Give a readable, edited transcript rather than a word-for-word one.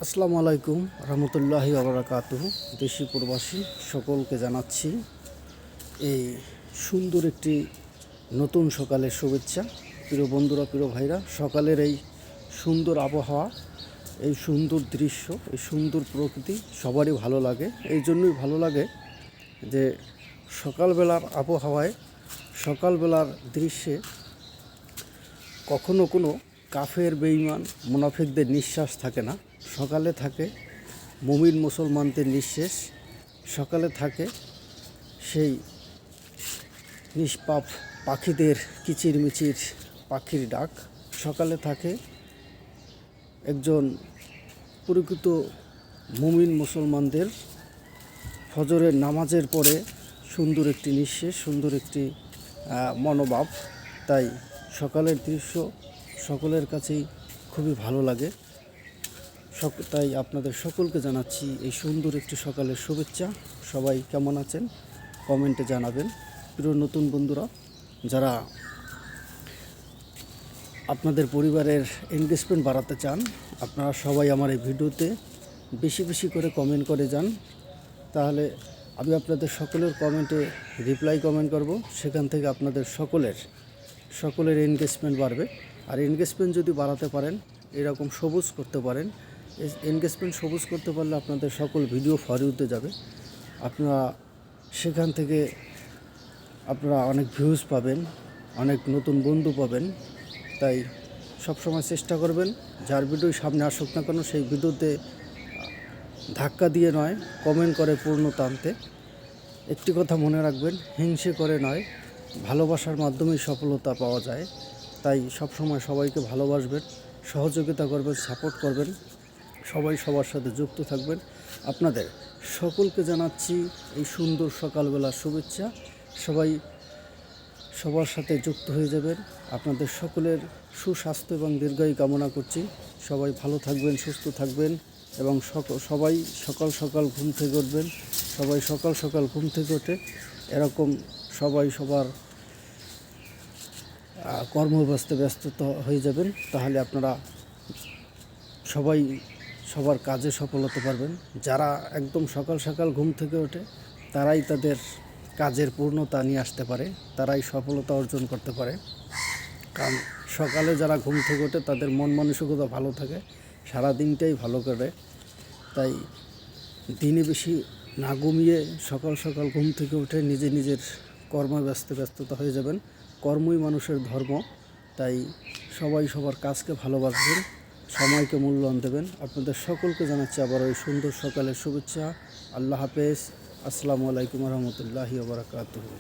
আসসালামু আলাইকুম রহমতুল্লাহি ওবারাকাতুহু। দেশি প্রবাসী সকলকে জানাচ্ছি এই সুন্দর একটি নতুন সকালের শুভেচ্ছা। প্রিয় বন্ধুরা, প্রিয় ভাইরা, সকালের এই সুন্দর আবহাওয়া, এই সুন্দর দৃশ্য, এই সুন্দর প্রকৃতি সবারই ভালো লাগে। এই জন্যই ভালো লাগে যে সকালবেলার আবহাওয়ায়, সকালবেলার দৃশ্যে কখনো কোনো কাফের, বেঈমান, মুনাফিকদের নিঃশ্বাস থাকে না। সকালে থাকে মুমিন মুসলমানদের নিঃশ্বাস। সকালে থাকে সেই নিষ্পাপ পাখিদের কিচিরমিচির পাখির ডাক। সকালে থাকে একজন প্রকৃত মুমিন মুসলমানদের ফজরের নামাজের পরে সুন্দর একটি নিঃশ্বাস, সুন্দর একটি মনোভাব। তাই সকালের দৃশ্য সকলের কাছেই খুবই ভালো লাগে। তাই আপনাদের সকলকে জানাচ্ছি এই সুন্দর একটি সকালের শুভেচ্ছা। সবাই কেমন আছেন কমেন্টে জানাবেন। প্রিয় নতুন বন্ধুরা, যারা আপনাদের পরিবারের এনগেজমেন্ট বাড়াতে চান, আপনারা সবাই আমার এই ভিডিওতে বেশি বেশি করে কমেন্ট করে যান। তাহলে আমি আপনাদের সকলের কমেন্টে রিপ্লাই কমেন্ট করব। সেখান থেকে আপনাদের সকলের এনগেজমেন্ট বাড়বে। আর এনগেজমেন্ট যদি বাড়াতে পারেন, এরকম সবুজ করতে পারেন, এনগেজমেন্ট সবুজ করতে পারলে আপনাদের সকল ভিডিও ফরওয়ার্ড যাবে। আপনারা সেখান থেকে আপনারা অনেক ভিউজ পাবেন, অনেক নতুন বন্ধু পাবেন। তাই সবসময় চেষ্টা করবেন যার ভিডিও সামনে আসুক না কেন, সেই ভিডিওতে ধাক্কা দিয়ে নয়, কমেন্ট করে পূর্ণতা আনতে। একটি কথা মনে রাখবেন, হিংসে করে নয়, ভালোবাসার মাধ্যমেই সফলতা পাওয়া যায়। তাই সবসময় সবাইকে ভালোবাসবেন, সহযোগিতা করবেন, সাপোর্ট করবেন, সবাই সবার সাথে যুক্ত থাকবেন। আপনাদের সকলকে জানাচ্ছি এই সুন্দর সকালবেলার শুভেচ্ছা। সবাই সবার সাথে যুক্ত হয়ে যাবেন। আপনাদের সকলের সুস্বাস্থ্য এবং দীর্ঘায়ু কামনা করছি। সবাই ভালো থাকবেন, সুস্থ থাকবেন এবং সবাই সকাল সকাল ঘুম থেকে উঠবেন। সবাই সকাল সকাল ঘুম থেকে ওঠে এরকম সবাই সবার ব্যস্ততা হয়ে যাবেন। তাহলে আপনারা সবাই সবার কাজে সফল হতে পারবেন। যারা একদম সকাল সকাল ঘুম থেকে ওঠে তারাই তাদের কাজের পূর্ণতা নিয়ে আসতে পারে, তারাই সফলতা অর্জন করতে পারে। কারণ সকালে যারা ঘুম থেকে ওঠে তাদের মন মানসিকতা ভালো থাকে, সারা দিনটাই ভালো করে। তাই দিনে বেশি না ঘুমিয়ে সকাল সকাল ঘুম থেকে উঠে নিজের ব্যস্ততা হয়ে যাবেন। কর্মই মানুষের ধর্ম। তাই সবাই সবার কাজকে ভালোবাসবেন, সময়কে মূল্যায়ন দেবেন। আপনাদের সকলকে জানাচ্ছি আবার ওই সুন্দর সকালের শুভেচ্ছা। আল্লাহ হাফেজ। আসসালামু আলাইকুম রহমতুল্লাহি ওয়া বারাকাতুহু।